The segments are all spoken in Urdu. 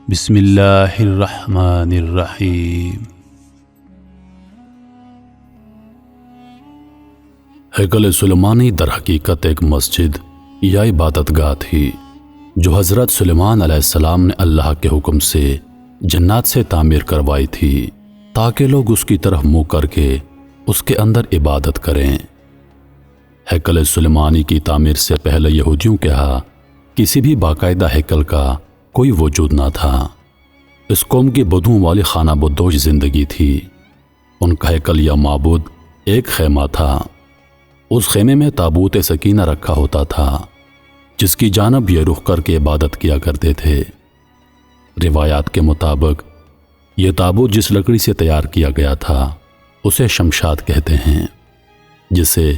بسم اللہ الرحمن الرحیم۔ ہیکل سلیمانی در حقیقت ایک مسجد یا عبادت گاہ تھی جو حضرت سلیمان علیہ السلام نے اللہ کے حکم سے جنات سے تعمیر کروائی تھی تاکہ لوگ اس کی طرف منہ کر کے اس کے اندر عبادت کریں۔ ہیکل سلیمانی کی تعمیر سے پہلے یہودیوں کے ہاں کسی بھی باقاعدہ ہیکل کا کوئی وجود نہ تھا۔ اس قوم کی بدوؤں والی خانہ بدوش زندگی تھی۔ ان کا ہیکل یا معبود ایک خیمہ تھا۔ اس خیمے میں تابوت سکینہ رکھا ہوتا تھا جس کی جانب یہ رخ کر کے عبادت کیا کرتے تھے۔ روایات کے مطابق یہ تابوت جس لکڑی سے تیار کیا گیا تھا اسے شمشاد کہتے ہیں، جسے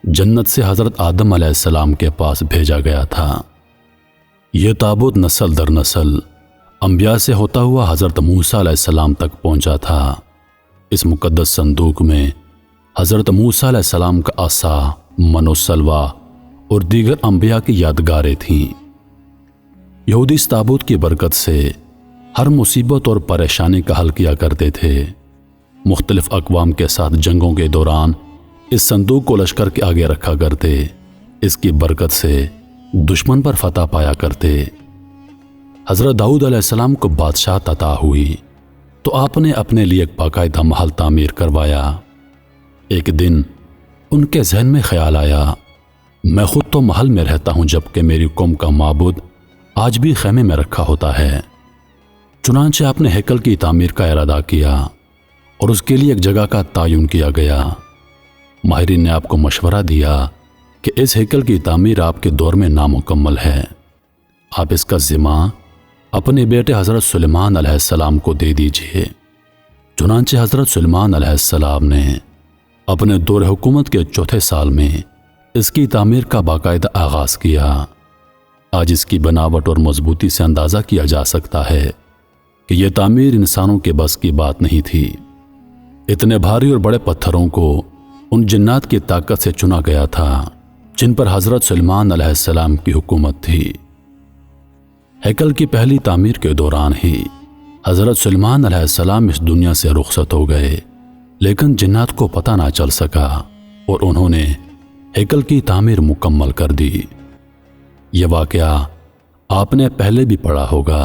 جنت سے حضرت آدم علیہ السلام کے پاس بھیجا گیا تھا۔ یہ تابوت نسل در نسل انبیاء سے ہوتا ہوا حضرت موسیٰ علیہ السلام تک پہنچا تھا۔ اس مقدس صندوق میں حضرت موسیٰ علیہ السلام کا عصا، من و سلوہ اور دیگر انبیاء کی یادگاریں تھیں۔ یہودی اس تابوت کی برکت سے ہر مصیبت اور پریشانی کا حل کیا کرتے تھے۔ مختلف اقوام کے ساتھ جنگوں کے دوران اس صندوق کو لشکر کے آگے رکھا کرتے۔ اس کی برکت سے دشمن پر فتح پایا کرتے۔ حضرت داؤد علیہ السلام کو بادشاہت عطا ہوئی تو آپ نے اپنے لیے ایک باقاعدہ محل تعمیر کروایا۔ ایک دن ان کے ذہن میں خیال آیا، میں خود تو محل میں رہتا ہوں جبکہ میری قوم کا معبود آج بھی خیمے میں رکھا ہوتا ہے۔ چنانچہ آپ نے ہیکل کی تعمیر کا ارادہ کیا اور اس کے لیے ایک جگہ کا تعین کیا گیا۔ ماہرین نے آپ کو مشورہ دیا کہ اس ہیکل کی تعمیر آپ کے دور میں نامکمل ہے، آپ اس کا ذمہ اپنے بیٹے حضرت سلیمان علیہ السلام کو دے دیجیے۔ چنانچہ حضرت سلیمان علیہ السلام نے اپنے دور حکومت کے چوتھے سال میں اس کی تعمیر کا باقاعدہ آغاز کیا۔ آج اس کی بناوٹ اور مضبوطی سے اندازہ کیا جا سکتا ہے کہ یہ تعمیر انسانوں کے بس کی بات نہیں تھی۔ اتنے بھاری اور بڑے پتھروں کو ان جنات کی طاقت سے چنا گیا تھا جن پر حضرت سلیمان علیہ السلام کی حکومت تھی۔ ہیکل کی پہلی تعمیر کے دوران ہی حضرت سلیمان علیہ السلام اس دنیا سے رخصت ہو گئے، لیکن جنات کو پتہ نہ چل سکا اور انہوں نے ہیکل کی تعمیر مکمل کر دی۔ یہ واقعہ آپ نے پہلے بھی پڑھا ہوگا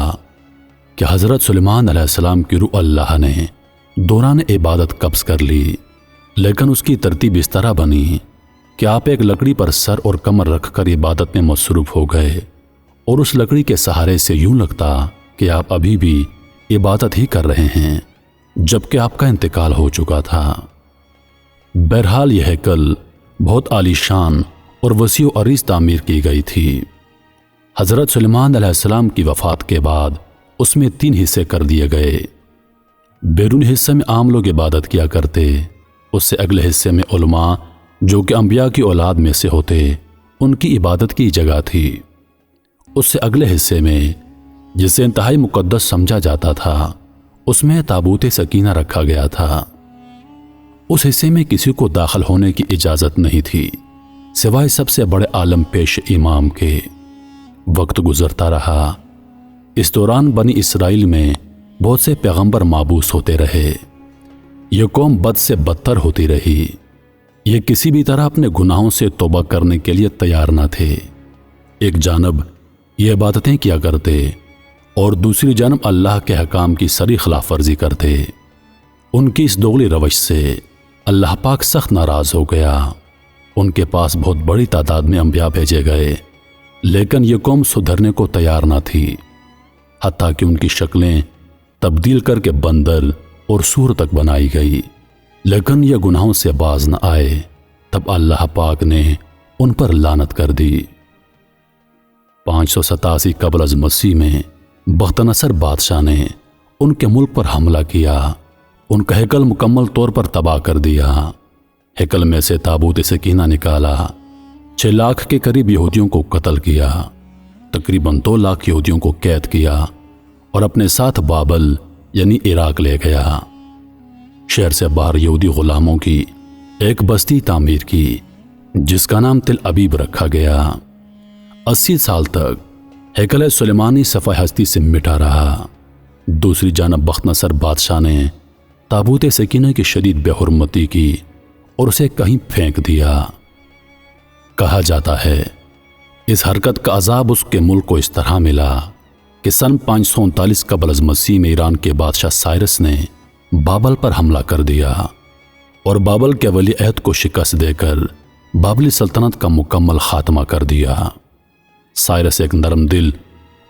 کہ حضرت سلیمان علیہ السلام کی روح اللہ نے دوران عبادت قبض کر لی، لیکن اس کی ترتیب اس طرح بنی کہ آپ ایک لکڑی پر سر اور کمر رکھ کر عبادت میں مصروف ہو گئے اور اس لکڑی کے سہارے سے یوں لگتا کہ آپ ابھی بھی عبادت ہی کر رہے ہیں جبکہ آپ کا انتقال ہو چکا تھا۔ بہرحال یہ ہیکل بہت عالی شان اور وسیع و عریض تعمیر کی گئی تھی۔ حضرت سلیمان علیہ السلام کی وفات کے بعد اس میں 3 حصے کر دیے گئے۔ بیرونی حصے میں عام لوگ عبادت کیا کرتے، اس سے اگلے حصے میں علماء جو کہ انبیاء کی اولاد میں سے ہوتے ان کی عبادت کی جگہ تھی۔ اس سے اگلے حصے میں جسے انتہائی مقدس سمجھا جاتا تھا اس میں تابوت سکینہ رکھا گیا تھا۔ اس حصے میں کسی کو داخل ہونے کی اجازت نہیں تھی سوائے سب سے بڑے عالم پیش امام کے۔ وقت گزرتا رہا، اس دوران بنی اسرائیل میں بہت سے پیغمبر مابعوث ہوتے رہے۔ یہ قوم بد سے بدتر ہوتی رہی۔ یہ کسی بھی طرح اپنے گناہوں سے توبہ کرنے کے لیے تیار نہ تھے۔ ایک جانب یہ عبادتیں کیا کرتے اور دوسری جانب اللہ کے حکام کی سری خلاف ورزی کرتے۔ ان کی اس دوغلی روش سے اللہ پاک سخت ناراض ہو گیا۔ ان کے پاس بہت بڑی تعداد میں انبیاء بھیجے گئے، لیکن یہ قوم سدھرنے کو تیار نہ تھی، حتیٰ کہ ان کی شکلیں تبدیل کر کے بندر اور سور تک بنائی گئی، لیکن یہ گناہوں سے باز نہ آئے۔ تب اللہ پاک نے ان پر لعنت کر دی۔ 587 قبل از مسیح میں بخت نصر بادشاہ نے ان کے ملک پر حملہ کیا، ان کا ہیکل مکمل طور پر تباہ کر دیا۔ ہیکل میں سے تابوت سکینہ نکالا، 6 لاکھ کے قریب یہودیوں کو قتل کیا، تقریباً 2 لاکھ یہودیوں کو قید کیا اور اپنے ساتھ بابل یعنی عراق لے گیا۔ شہر سے باہر یہودی غلاموں کی ایک بستی تعمیر کی جس کا نام تل ابیب رکھا گیا۔ 80 سال تک ہیکل سلیمانی صفحہ ہستی سے مٹا رہا۔ دوسری جانب بخت نصر بادشاہ نے تابوت سکینہ کی شدید بے حرمتی کی اور اسے کہیں پھینک دیا۔ کہا جاتا ہے اس حرکت کا عذاب اس کے ملک کو اس طرح ملا کہ سن 539 قبل از مسیح میں ایران کے بادشاہ سائرس نے بابل پر حملہ کر دیا اور بابل کے ولی عہد کو شکست دے کر بابلی سلطنت کا مکمل خاتمہ کر دیا۔ سائرس ایک نرم دل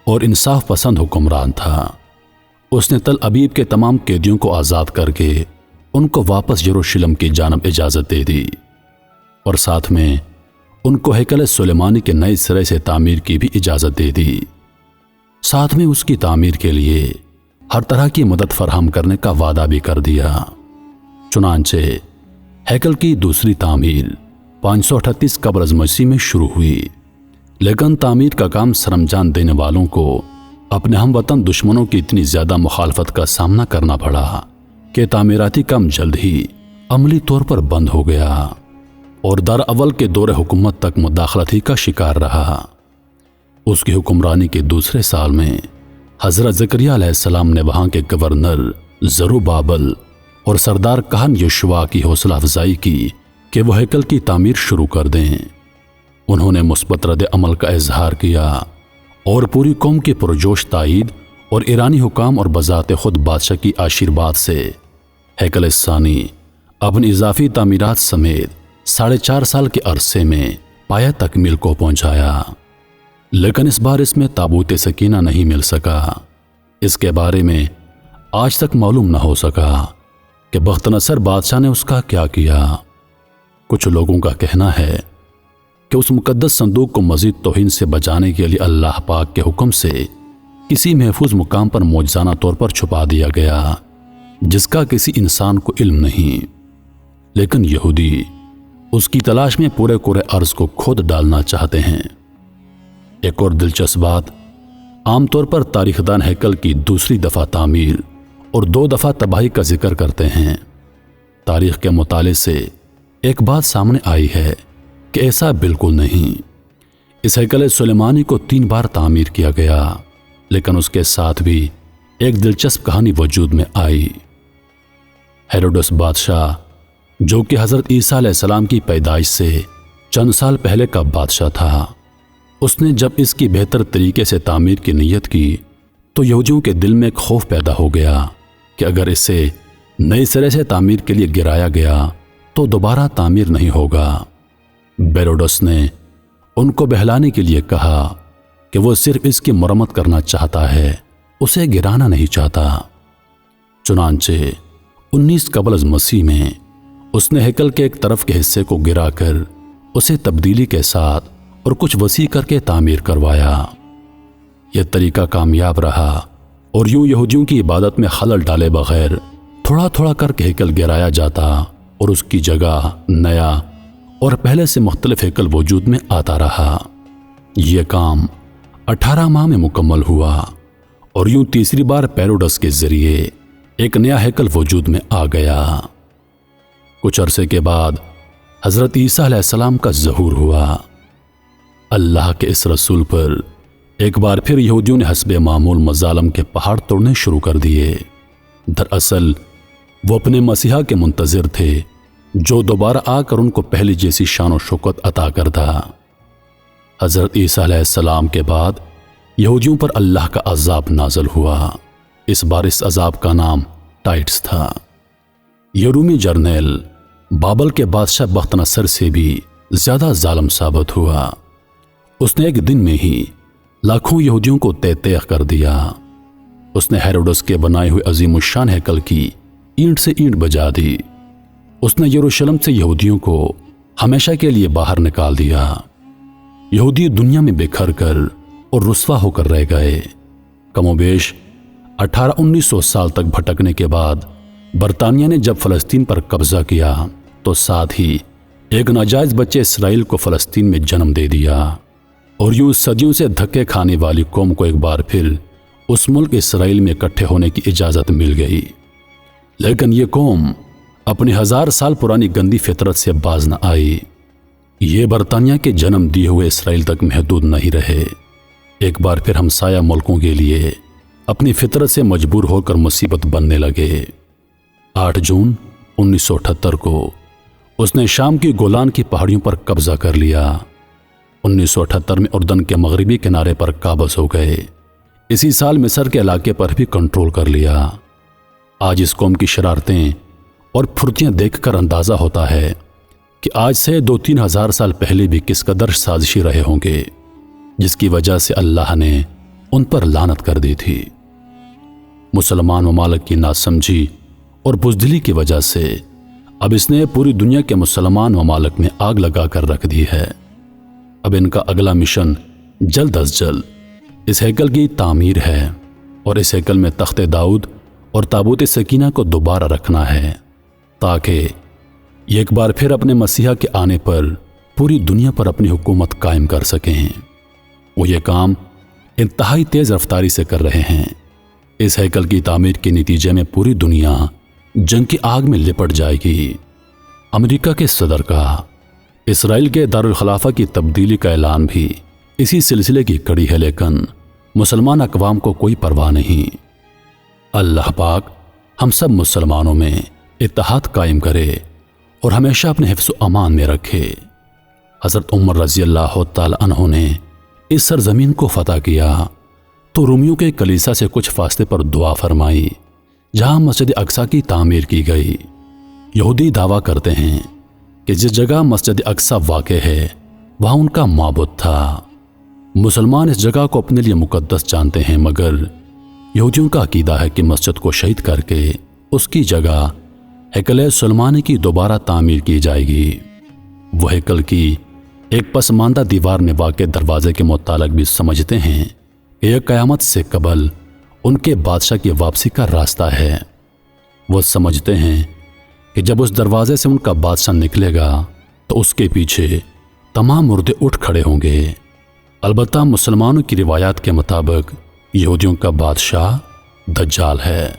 اور انصاف پسند حکمران تھا۔ اس نے تل ابیب کے تمام قیدیوں کو آزاد کر کے ان کو واپس یروشلم کی جانب اجازت دے دی اور ساتھ میں ان کو ہیکل سلیمانی کے نئے سرے سے تعمیر کی بھی اجازت دے دی۔ ساتھ میں اس کی تعمیر کے لیے ہر طرح کی مدد فراہم کرنے کا وعدہ بھی کر دیا۔ چنانچہ ہیکل کی دوسری تعمیر 538 قبل از مسیح میں شروع ہوئی، لیکن تعمیر کا کام سرانجام دینے والوں کو اپنے ہم وطن دشمنوں کی اتنی زیادہ مخالفت کا سامنا کرنا پڑا کہ تعمیراتی کام جلد ہی عملی طور پر بند ہو گیا اور دار اول کے دور حکومت تک مداخلت ہی کا شکار رہا۔ اس کی حکمرانی کے دوسرے سال میں حضرت زکریا علیہ السلام نے وہاں کے گورنر زروبابل اور سردار کہن یشوا کی حوصلہ افزائی کی کہ وہ ہیکل کی تعمیر شروع کر دیں۔ انہوں نے مثبت رد عمل کا اظہار کیا اور پوری قوم کی پرجوش تائید اور ایرانی حکام اور بذات خود بادشاہ کی آشیرواد سے ہیکل ثانی اپنی اضافی تعمیرات سمیت 4.5 سال کے عرصے میں پایہ تکمیل کو پہنچایا، لیکن اس بار اس میں تابوت سکینہ نہیں مل سکا۔ اس کے بارے میں آج تک معلوم نہ ہو سکا کہ بخت نصر بادشاہ نے اس کا کیا کیا۔ کچھ لوگوں کا کہنا ہے کہ اس مقدس صندوق کو مزید توہین سے بچانے کے لیے اللہ پاک کے حکم سے کسی محفوظ مقام پر معجزانہ طور پر چھپا دیا گیا جس کا کسی انسان کو علم نہیں، لیکن یہودی اس کی تلاش میں پورے ارض کو کھود ڈالنا چاہتے ہیں۔ ایک اور دلچسپ بات، عام طور پر تاریخ دان ہیکل کی دوسری دفعہ تعمیر اور 2 دفعہ تباہی کا ذکر کرتے ہیں۔ تاریخ کے مطالعے سے ایک بات سامنے آئی ہے کہ ایسا بالکل نہیں۔ اس ہیکل سلیمانی کو 3 بار تعمیر کیا گیا، لیکن اس کے ساتھ بھی ایک دلچسپ کہانی وجود میں آئی۔ ہیروڈس بادشاہ، جو کہ حضرت عیسیٰ علیہ السلام کی پیدائش سے چند سال پہلے کا بادشاہ تھا، اس نے جب اس کی بہتر طریقے سے تعمیر کی نیت کی تو یہودیوں کے دل میں ایک خوف پیدا ہو گیا کہ اگر اسے نئے سرے سے تعمیر کے لیے گرایا گیا تو دوبارہ تعمیر نہیں ہوگا۔ ہیروڈس نے ان کو بہلانے کے لیے کہا کہ وہ صرف اس کی مرمت کرنا چاہتا ہے، اسے گرانا نہیں چاہتا۔ چنانچہ 19 قبل از مسیح میں اس نے ہیکل کے ایک طرف کے حصے کو گرا کر اسے تبدیلی کے ساتھ اور کچھ وسیع کر کے تعمیر کروایا۔ یہ طریقہ کامیاب رہا اور یوں یہودیوں کی عبادت میں خلل ڈالے بغیر تھوڑا تھوڑا کر کے ہیکل گرایا جاتا اور اس کی جگہ نیا اور پہلے سے مختلف ہیکل وجود میں آتا رہا۔ یہ کام 18 ماہ میں مکمل ہوا اور یوں تیسری بار ہیروڈس کے ذریعے ایک نیا ہیکل وجود میں آ گیا۔ کچھ عرصے کے بعد حضرت عیسیٰ علیہ السلام کا ظہور ہوا۔ اللہ کے اس رسول پر ایک بار پھر یہودیوں نے حسب معمول مظالم کے پہاڑ توڑنے شروع کر دیے۔ دراصل وہ اپنے مسیحا کے منتظر تھے جو دوبارہ آ کر ان کو پہلی جیسی شان و شوکت عطا کرتا۔ حضرت عیسیٰ علیہ السلام کے بعد یہودیوں پر اللہ کا عذاب نازل ہوا۔ اس بار اس عذاب کا نام ٹائٹس تھا۔ یہ رومی جرنیل بابل کے بادشاہ بخت نصر سے بھی زیادہ ظالم ثابت ہوا۔ اس نے ایک دن میں ہی لاکھوں یہودیوں کو تیغ کر دیا۔ اس نے ہیروڈس کے بنائے ہوئے عظیم الشان ہیکل کی اینٹ سے اینٹ بجا دی۔ اس نے یروشلم سے یہودیوں کو ہمیشہ کے لیے باہر نکال دیا۔ یہودی دنیا میں بکھر کر اور رسوا ہو کر رہ گئے۔ کم و بیش 1800-1900 سال تک بھٹکنے کے بعد برطانیہ نے جب فلسطین پر قبضہ کیا تو ساتھ ہی ایک ناجائز بچے اسرائیل کو فلسطین میں جنم دے دیا، اور یوں صدیوں سے دھکے کھانے والی قوم کو ایک بار پھر اس ملک اسرائیل میں اکٹھے ہونے کی اجازت مل گئی۔ لیکن یہ قوم اپنی 1000 سال پرانی گندی فطرت سے باز نہ آئی۔ یہ برطانیہ کے جنم دیے ہوئے اسرائیل تک محدود نہیں رہے۔ ایک بار پھر ہمسایہ ملکوں کے لیے اپنی فطرت سے مجبور ہو کر مصیبت بننے لگے۔ 8 جون 1978 کو اس نے شام کی گولان کی پہاڑیوں پر قبضہ کر لیا۔ 1978 میں اردن کے مغربی کنارے پر قابض ہو گئے۔ اسی سال مصر کے علاقے پر بھی کنٹرول کر لیا۔ آج اس قوم کی شرارتیں اور پھرتیاں دیکھ کر اندازہ ہوتا ہے کہ آج سے 2-3 ہزار سال پہلے بھی کس قدر سازشی رہے ہوں گے، جس کی وجہ سے اللہ نے ان پر لعنت کر دی تھی۔ مسلمان ممالک کی ناسمجھی اور بزدلی کی وجہ سے اب اس نے پوری دنیا کے مسلمان ممالک میں آگ لگا کر رکھ دی ہے۔ اب ان کا اگلا مشن جلد از جلد اس ہیکل کی تعمیر ہے اور اس ہیکل میں تخت داؤد اور تابوت سکینہ کو دوبارہ رکھنا ہے، تاکہ یہ ایک بار پھر اپنے مسیحا کے آنے پر پوری دنیا پر اپنی حکومت قائم کر سکیں۔ وہ یہ کام انتہائی تیز رفتاری سے کر رہے ہیں۔ اس ہیکل کی تعمیر کے نتیجے میں پوری دنیا جنگ کی آگ میں لپٹ جائے گی۔ امریکہ کے صدر کا اسرائیل کے دارالخلافہ کی تبدیلی کا اعلان بھی اسی سلسلے کی کڑی ہے، لیکن مسلمان اقوام کو کوئی پرواہ نہیں۔ اللہ پاک ہم سب مسلمانوں میں اتحاد قائم کرے اور ہمیشہ اپنے حفظ و امان میں رکھے۔ حضرت عمر رضی اللہ تعالی عنہ نے اس سرزمین کو فتح کیا تو رومیوں کے کلیسا سے کچھ فاصلے پر دعا فرمائی، جہاں مسجد اقصی کی تعمیر کی گئی۔ یہودی دعویٰ کرتے ہیں کہ جس جگہ مسجد اقصی واقع ہے وہاں ان کا معبود تھا۔ مسلمان اس جگہ کو اپنے لیے مقدس جانتے ہیں، مگر یہودیوں کا عقیدہ ہے کہ مسجد کو شہید کر کے اس کی جگہ ہیکل سلیمانی کی دوبارہ تعمیر کی جائے گی۔ وہ ہیکل کی ایک پسماندہ دیوار میں واقع دروازے کے متعلق بھی سمجھتے ہیں کہ یہ قیامت سے قبل ان کے بادشاہ کی واپسی کا راستہ ہے۔ وہ سمجھتے ہیں کہ جب اس دروازے سے ان کا بادشاہ نکلے گا تو اس کے پیچھے تمام مردے اٹھ کھڑے ہوں گے۔ البتہ مسلمانوں کی روایات کے مطابق یہودیوں کا بادشاہ دجال ہے۔